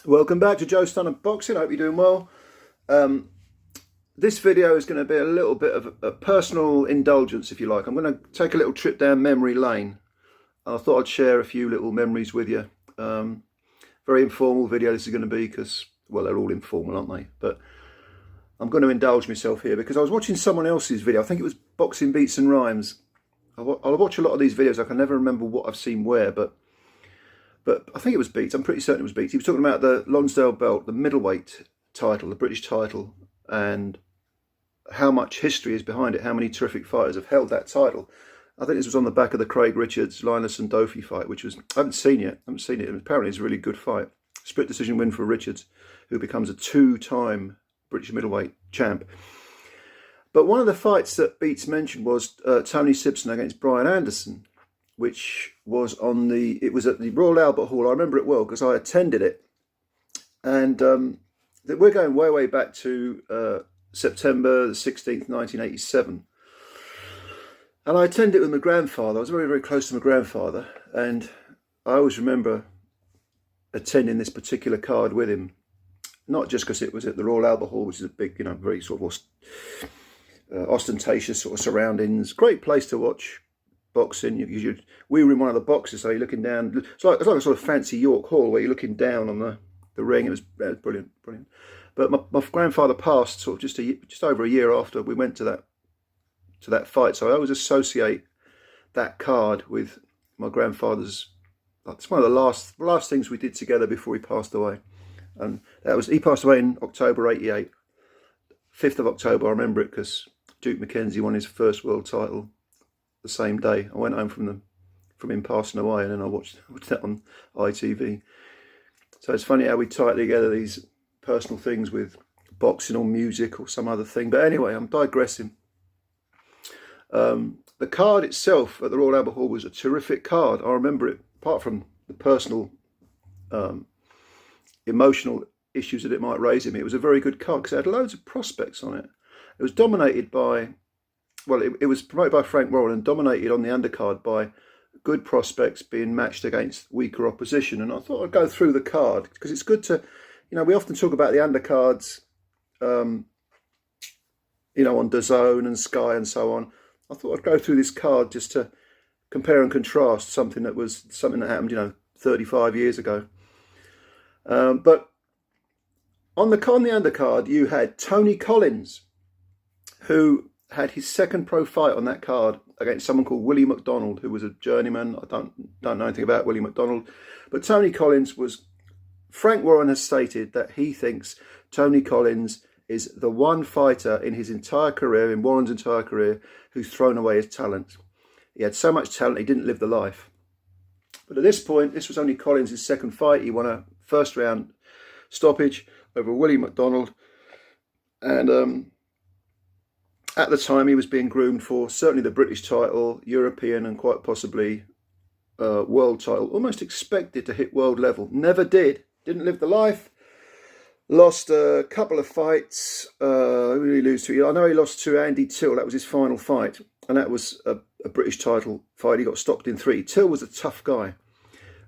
Welcome back to Joe Stunner Boxing. I hope you're doing well. This video is going to be a little bit of a personal indulgence, if you like. I'm going to take a little trip down memory lane. I thought I'd share a few little memories with you. Very informal video this is going to be because, well, they're all informal, aren't they? But I'm going to indulge myself here because I was watching someone else's video. I think it was Boxing Beats and Rhymes. I'll watch a lot of these videos. I can never remember what I've seen where, but I think it was Beats. I'm pretty certain it was Beats. He was talking about the Lonsdale belt, the middleweight title, the British title, and how much history is behind it, how many terrific fighters have held that title. I think this was on the back of the Craig Richards, Linus and Dofi fight, which was, I haven't seen it. Apparently it's a really good fight. Split decision win for Richards, who becomes a two-time British middleweight champ. But one of the fights that Beats mentioned was Tony Sibson against Brian Anderson, which was it was at the Royal Albert Hall. I remember it well because I attended it. And we're going way back to September the 16th, 1987. And I attended it with my grandfather. I was very close to my grandfather. And I always remember attending this particular card with him. Not just because it was at the Royal Albert Hall, which is a big, very sort of ostentatious sort of surroundings. Great place to watch boxing. We were in one of the boxes, so you're looking down. It's like a sort of fancy York Hall where you're looking down on the ring. It was brilliant. But my grandfather passed sort of just over a year after we went to that fight. So I always associate that card with my grandfather's. It's one of the last things we did together before he passed away. And he passed away in October '88. 5th of October, I remember it because Duke Mackenzie won his first world title the same day. I went home from him passing away, and then I watched that on ITV. So it's funny how we tie together these personal things with boxing or music or some other thing. But anyway, I'm digressing. The card itself at the Royal Albert Hall was a terrific card. I remember it, apart from the personal, emotional issues that it might raise in me. It was a very good card because it had loads of prospects on it. It was dominated by, well, it was promoted by Frank Warren and dominated on the undercard by good prospects being matched against weaker opposition. And I thought I'd go through the card because it's good to, we often talk about the undercards, on DAZN and Sky and so on. I thought I'd go through this card just to compare and contrast something that happened, 35 years ago. But on the undercard, you had Tony Collins, who had his second pro fight on that card against someone called Willie McDonald, who was a journeyman. I don't know anything about Willie McDonald, but Tony Collins was. Frank Warren has stated that he thinks Tony Collins is the one fighter in his entire career, in Warren's entire career, who's thrown away his talent. He had so much talent, he didn't live the life. But at this point, this was only Collins' second fight. He won a first round stoppage over Willie McDonald. And at the time, he was being groomed for certainly the British title, European, and quite possibly world title. Almost expected to hit world level. Never did. Didn't live the life. Lost a couple of fights. Who did he lose to? I know he lost to Andy Till. That was his final fight. And that was a British title fight. He got stopped in 3. Till was a tough guy.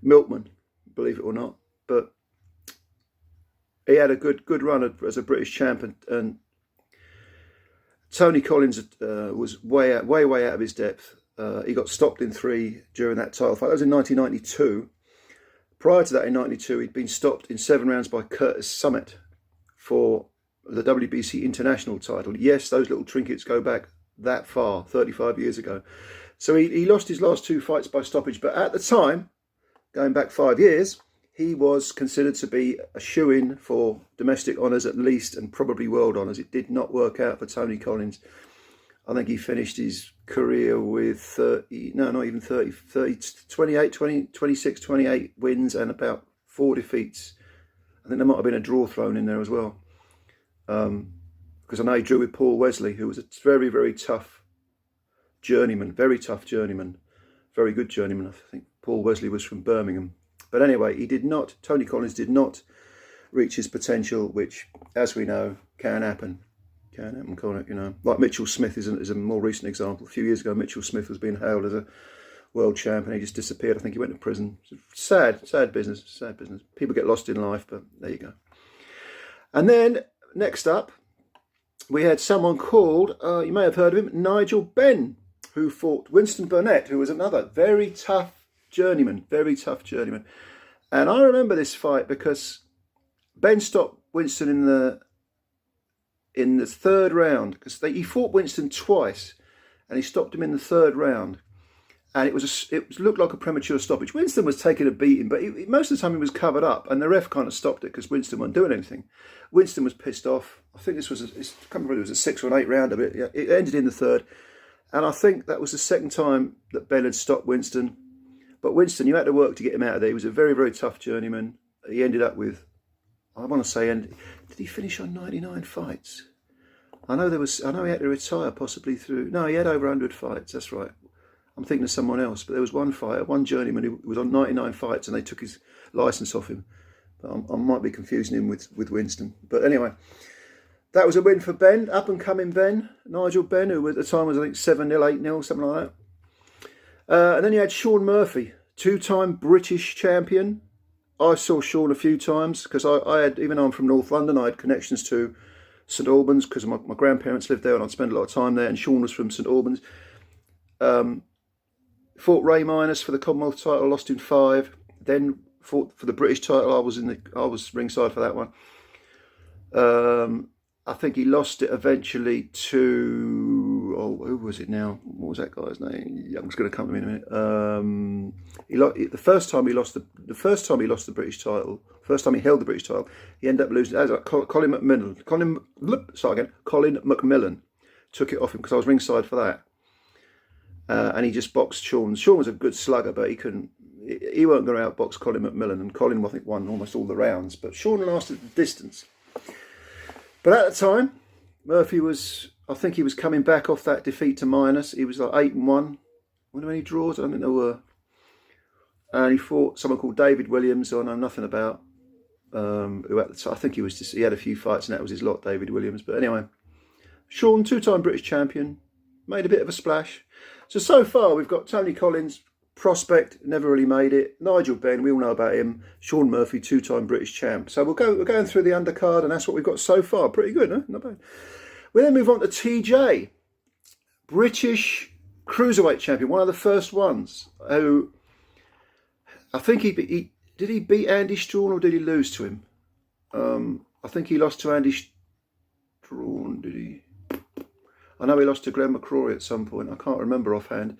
Milkman, believe it or not. But he had a good run as a British champ. And Tony Collins was way out of his depth. He got stopped in 3 during that title fight. That was in 1992. Prior to that, in 92, he'd been stopped in 7 rounds by Curtis Summit for the WBC International title. Yes, those little trinkets go back that far, 35 years ago. So he lost his last 2 fights by stoppage. But at the time, going back 5 years, he was considered to be a shoo-in for domestic honours at least, and probably world honours. It did not work out for Tony Collins. I think he finished his career with 26, 28 wins and about 4 defeats. I think there might have been a draw thrown in there as well. Because I know he drew with Paul Wesley, who was a very tough journeyman, very good journeyman. I think Paul Wesley was from Birmingham. But anyway, Tony Collins did not reach his potential, which, as we know, can happen. Can't it? Like Mitchell Smith is a more recent example. A few years ago, Mitchell Smith was being hailed as world champ, and he just disappeared. I think he went to prison. Sad business, sad business. People get lost in life, but there you go. And then next up, we had someone called, you may have heard of him, Nigel Benn, who fought Winston Burnett, who was another very tough journeyman. And I remember this fight because Ben stopped Winston in the third round, because he fought Winston twice, and he stopped him in the third round. And it looked like a premature stoppage. Winston was taking a beating, but most of the time he was covered up, and the ref kind of stopped it because Winston wasn't doing anything. Winston was pissed off. I think this was, I can't remember whether it was a 6 or an 8 rounder, but it ended in the third. And I think that was the second time that Ben had stopped Winston. But Winston, you had to work to get him out of there. He was a very, very tough journeyman. He ended up with, I want to say, did he finish on 99 fights? I know he had to retire possibly through, no, he had over 100 fights, that's right. I'm thinking of someone else, but there was one fighter, one journeyman who was on 99 fights, and they took his licence off him. But I might be confusing him with Winston. But anyway, that was a win for Ben, up-and-coming Ben, Nigel Benn, who at the time was, I think, 7-0, 8-0, something like that. And then you had Sean Murphy, 2-time British champion. I saw Sean a few times, because I had, even though I'm from North London, I had connections to St Albans, because my grandparents lived there, and I'd spend a lot of time there, and Sean was from St Albans. Fought Ray Minus for the Commonwealth title, lost in 5. Then fought for the British title. I was ringside for that one. I think he lost it eventually to, who was it now? What was that guy's name? Young's going to come to me in a minute. The first time he lost the British title, first time he held the British title, he ended up losing. Colin McMillan took it off him because I was ringside for that. And he just boxed Sean. Sean was a good slugger, but he weren't going to outbox Colin McMillan, and Colin, I think, won almost all the rounds, but Sean lasted the distance. But at the time, Murphy I think he was coming back off that defeat to Minus. He was like 8-1. I wonder how many draws, I don't think there were. And he fought someone called David Williams, who I know nothing about. Who at the time, I think he had a few fights, and that was his lot, David Williams. But anyway, Sean, 2-time British champion, made a bit of a splash. So far, we've got Tony Collins, prospect, never really made it. Nigel Benn, we all know about him. Sean Murphy, 2-time British champ. So we're going through the undercard, and that's what we've got so far. Pretty good, huh? Not bad. We then move on to TJ, British cruiserweight champion, one of the first ones. Who I think did he beat Andy Strawn, or did he lose to him? I think he lost to Andy Strawn. Did he? I know he lost to Glenn McCrory at some point. I can't remember offhand.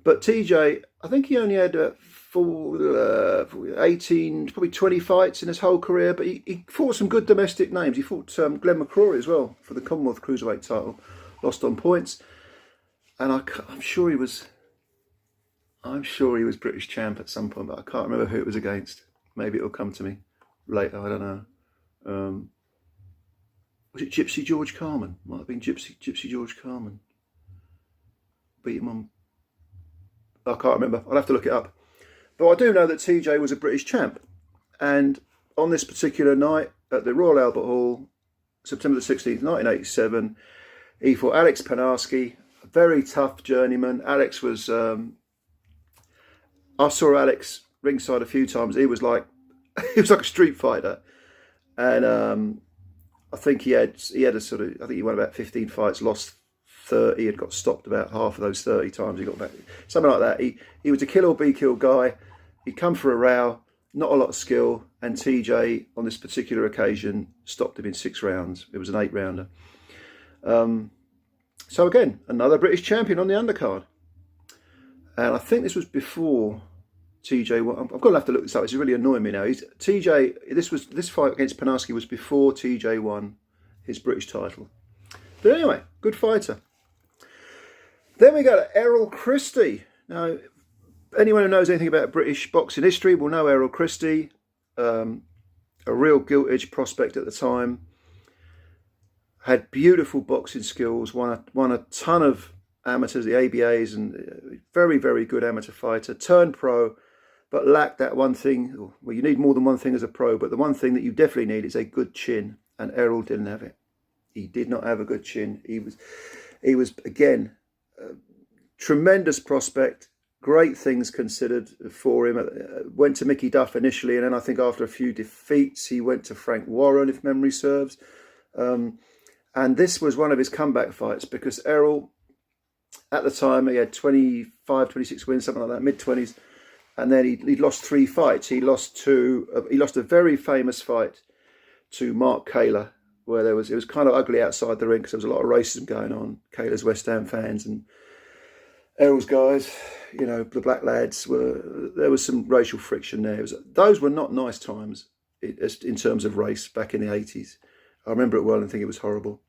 But TJ, I think he only had 18, probably 20 fights in his whole career. But he fought some good domestic names. He fought Glenn McCrory as well for the Commonwealth Cruiserweight title. Lost on points. And I'm sure he was British champ at some point, but I can't remember who it was against. Maybe it'll come to me later. I don't know. Was it Gypsy George Carman? Might have been Gypsy George Carman. Beat him on, I can't remember. I'll have to look it up. But I do know that TJ was a British champ. And on this particular night at the Royal Albert Hall, September the 16th, 1987, he fought Alex Panarski, a very tough journeyman. Alex was, I saw Alex ringside a few times. He was like a street fighter. And I think he had a sort of, I think he won about 15 fights, lost 30, had got stopped about half of those 30 times. He got back, something like that. He was a kill or be killed guy. He'd come for a row, not a lot of skill, and TJ on this particular occasion stopped him in 6 rounds. It was an 8-rounder. So again, another British champion on the undercard. And I think this was before TJ won. I'm going to have to look this up. It's really annoying me now. This fight against Panarski was before TJ won his British title. But anyway, good fighter. Then we go to Errol Christian. Now, anyone who knows anything about British boxing history will know Errol Christian, a real gilt-edged prospect at the time. Had beautiful boxing skills, won a ton of amateurs, the ABAs, and very, very good amateur fighter. Turned pro, but lacked that one thing. Well, you need more than one thing as a pro, but the one thing that you definitely need is a good chin, and Errol didn't have it. He did not have a good chin. He was again, a tremendous prospect, great things considered for him. Went to Mickey Duff initially, and then I think after a few defeats, he went to Frank Warren, if memory serves. And this was one of his comeback fights because Errol, at the time, he had 25, 26 wins, something like that, mid-20s. And then he'd lost 3 fights. He lost a very famous fight to Mark Kaler, where it was kind of ugly outside the ring because there was a lot of racism going on. Kaler's West Ham fans and Errol's guys, you know, the black lads, there was some racial friction there. Those were not nice times in terms of race back in the 80s. I remember it well and think it was horrible.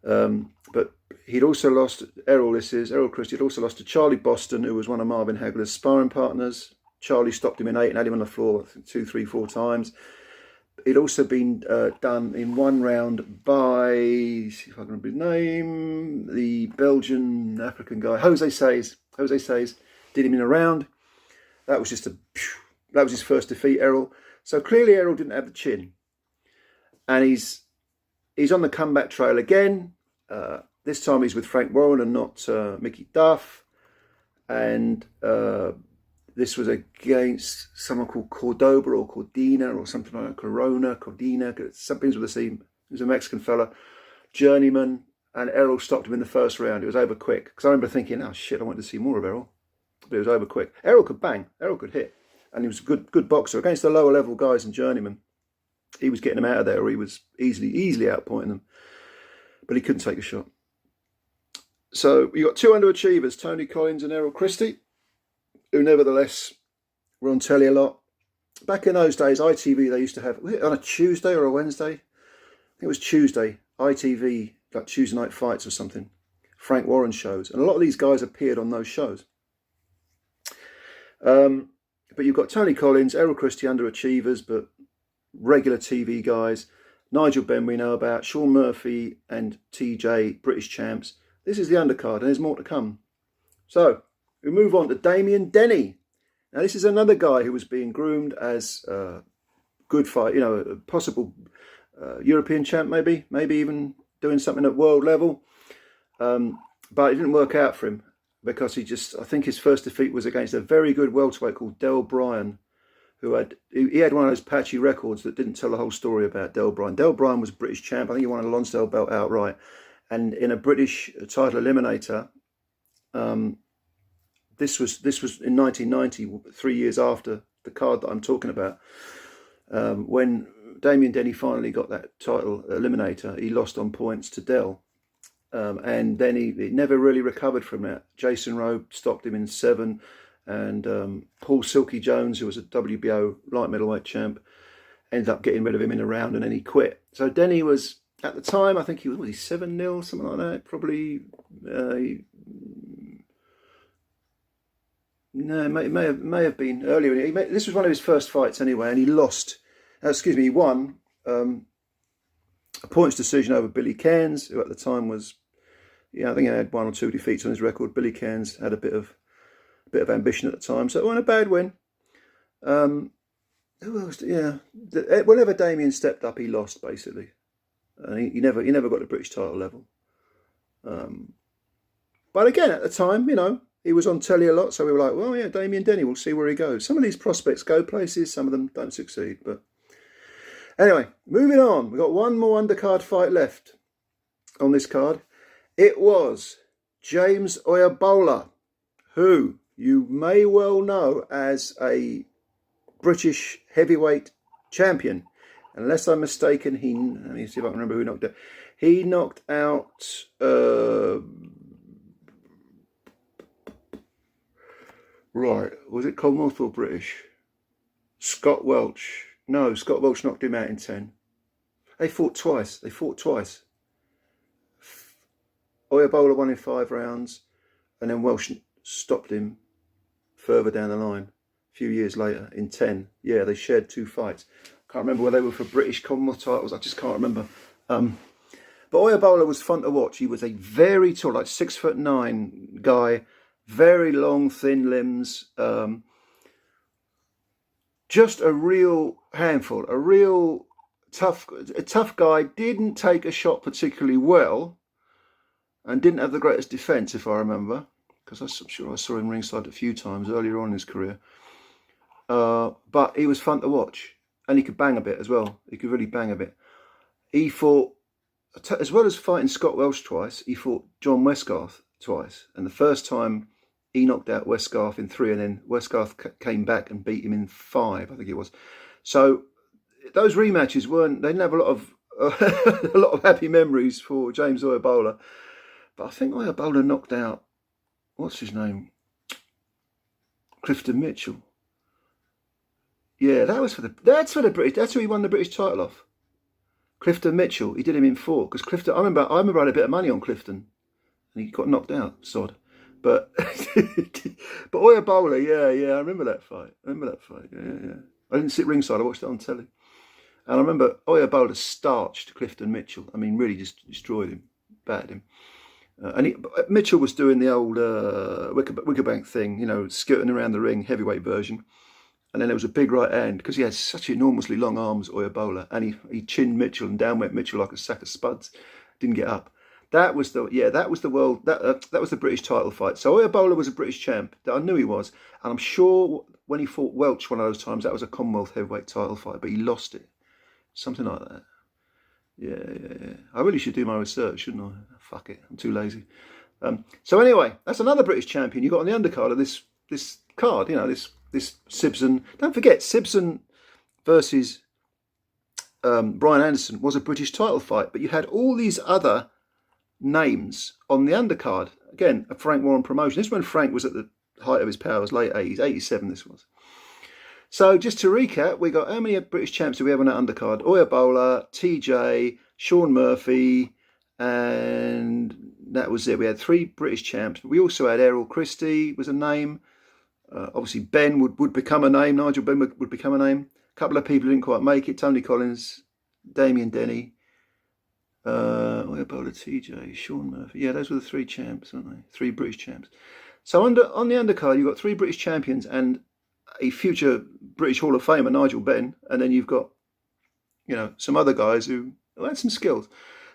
But he'd also lost, Errol Christian, he'd also lost to Charlie Boston, who was one of Marvin Hagler's sparring partners. Charlie stopped him in 8 and had him on the floor 2, 3, 4 times. He'd also been done in 1 round by, see if I can remember his name, the Belgian African guy, Jose Says. Jose Says did him in a round. That was his first defeat, Errol. So clearly Errol didn't have the chin. And he's on the comeback trail again. This time he's with Frank Warren and not Mickey Duff. And this was against someone called Cordoba or Cordina or something like that. Cordina, something's with a C. He was a Mexican fella, journeyman, and Errol stopped him in the first round. It was over quick. Because I remember thinking, oh shit, I wanted to see more of Errol. But it was over quick. Errol could bang. Errol could hit. And he was a good boxer. Against the lower level guys and journeymen, he was getting them out of there, or he was easily outpointing them. But he couldn't take a shot. So you got 2 underachievers, Tony Collins and Errol Christie, who nevertheless were on telly a lot. Back in those days, ITV, they used to have, was it on a Tuesday or a Wednesday? I think it was Tuesday, ITV, like Tuesday night fights or something. Frank Warren shows. And a lot of these guys appeared on those shows. But you've got Tony Collins, Errol Christie, underachievers, but regular TV guys. Nigel Benn we know about, Sean Murphy and TJ, British champs. This is the undercard, and there's more to come. So, we move on to Damien Denny. Now, this is another guy who was being groomed as a good fight, you know, a possible European champ, maybe even doing something at world level. But it didn't work out for him because I think his first defeat was against a very good welterweight called Del Bryan, who had one of those patchy records that didn't tell the whole story about Del Bryan. Del Bryan was a British champ. I think he won a Lonsdale belt outright. And in a British title eliminator, this was in 1990, 3 years after the card that I'm talking about, when Damien Denny finally got that title eliminator. He lost on points to Del, and then he never really recovered from that. Jason Rowe stopped him in 7, and Paul Silky Jones, who was a WBO light middleweight champ, ended up getting rid of him in a round, and then he quit. So Denny was, at the time, I think he was 7-0, something like that, probably. No, it may have been earlier. This was one of his first fights anyway, and he lost. He won a points decision over Billy Cairns, who at the time was, I think he had 1 or 2 defeats on his record. Billy Cairns had a bit of ambition at the time, so it wasn't a bad win. Who else? Yeah, whenever Damien stepped up, he lost basically, and he never got the British title level. But again, at the time, he was on telly a lot, so we were like, well, yeah, Damien Denny, we'll see where he goes. Some of these prospects go places, some of them don't succeed. But anyway, moving on. We've got one more undercard fight left on this card. It was James Obola, who you may well know as a British heavyweight champion. Unless I'm mistaken, let me see if I can remember who knocked out. He knocked out... Right, was it Commonwealth or British? Scott Welch. No, Scott Welch knocked him out in 10. They fought twice. Obola won in 5 rounds, and then Welch stopped him further down the line a few years later in 10. Yeah, they shared 2 fights. Can't remember whether they were for British Commonwealth titles. I just can't remember. But Obola was fun to watch. He was a very tall, like 6'9" guy. Very long, thin limbs, just a real handful, a real tough guy. Didn't take a shot particularly well, and didn't have the greatest defence, if I remember. because I'm sure I saw him ringside a few times earlier on in his career. But he was fun to watch, and he could bang a bit as well. He could really bang a bit. He fought, as well as fighting Scott Welch twice, he fought John Westgarth twice. And the first time he knocked out Westgarth in 3, and then Westgarth came back and beat him in 5, I think it was. So those rematches they didn't have a lot of a lot of happy memories for James Obola. But I think Obola knocked out, what's his name? Clifton Mitchell. Yeah, that's for the British. That's who he won the British title off. Clifton Mitchell. He did him in 4 because Clifton. I remember I had a bit of money on Clifton, and he got knocked out. Sod. But Obola, yeah, I remember that fight. Yeah. I didn't sit ringside. I watched it on telly, and I remember Obola starched Clifton Mitchell. I mean, really just destroyed him, battered him. Mitchell was doing the old Wickerbank thing, you know, skirting around the ring, heavyweight version. And then there was a big right hand, because he had such enormously long arms, Obola, and he chinned Mitchell and down went Mitchell like a sack of spuds. Didn't get up. That was the British title fight. So Obola was a British champ. I knew he was, and I'm sure when he fought Welch one of those times, that was a Commonwealth heavyweight title fight, but he lost it, something like that. Yeah. I really should do my research, shouldn't I? Fuck it, I'm too lazy. So anyway, that's another British champion you got on the undercard of this card. You know, this Sibson. Don't forget, Sibson versus Brian Anderson was a British title fight, but you had all these other names on the undercard. Again, a Frank Warren promotion. This is when Frank was at the height of his powers, late 80s, 87 this was. So just to recap, we got, how many British champs do we have on that undercard? Obola, TJ, Sean Murphy, and that was it. We had 3 British champs. But we also had Errol Christian was a name. Obviously, Ben would become a name. Nigel Ben would become a name. A couple of people didn't quite make it. Tony Collins, Damien Denny, Obola, TJ, Sean Murphy. Yeah, those were the 3 champs, weren't they? 3 British champs. So on the undercard, you've got 3 British champions and a future British Hall of Famer, Nigel Ben, and then you've got, you know, some other guys who had some skills.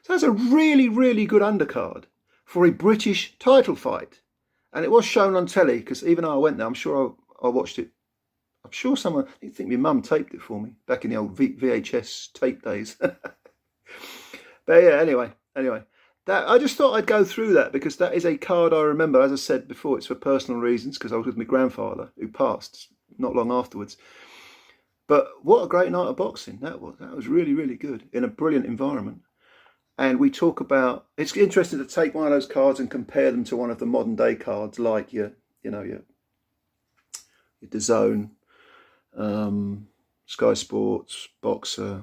So that's a really, really good undercard for a British title fight. And it was shown on telly, because even though I went there, I'm sure I watched it. I'm sure someone, I think my mum taped it for me back in the old VHS tape days. But yeah, anyway, that I just thought I'd go through that, because that is a card I remember. As I said before, it's for personal reasons, because I was with my grandfather, who passed not long afterwards. But what a great night of boxing that was. That was really, really good in a brilliant environment. And we talk about, it's interesting to take one of those cards and compare them to one of the modern day cards, like your DAZN, Sky Sports, Boxer,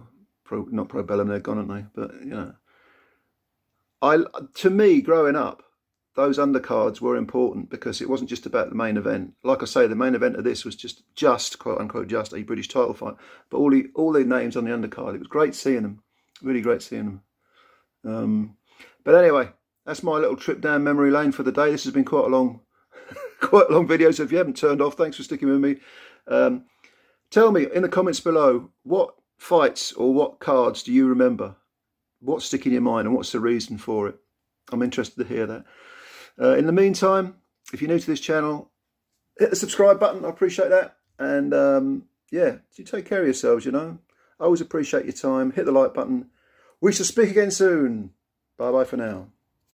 not Pro Bellum, they're gone, aren't they? But you know, to me, growing up, those undercards were important, because it wasn't just about the main event. Like I say, the main event of this was just quote unquote just a British title fight. But all the names on the undercard, it was great seeing them, really great seeing them. But anyway, that's my little trip down memory lane for the day. This has been quite a long video, so if you haven't turned off, thanks for sticking with me. Tell me in the comments below, what fights or what cards do you remember? What's sticking in your mind, and what's the reason for it? I'm interested to hear that. In the meantime, if you're new to this channel, hit the subscribe button. I appreciate that. And yeah, you take care of yourselves, you know. I always appreciate your time. Hit the like button. We shall speak again soon. Bye-bye for now.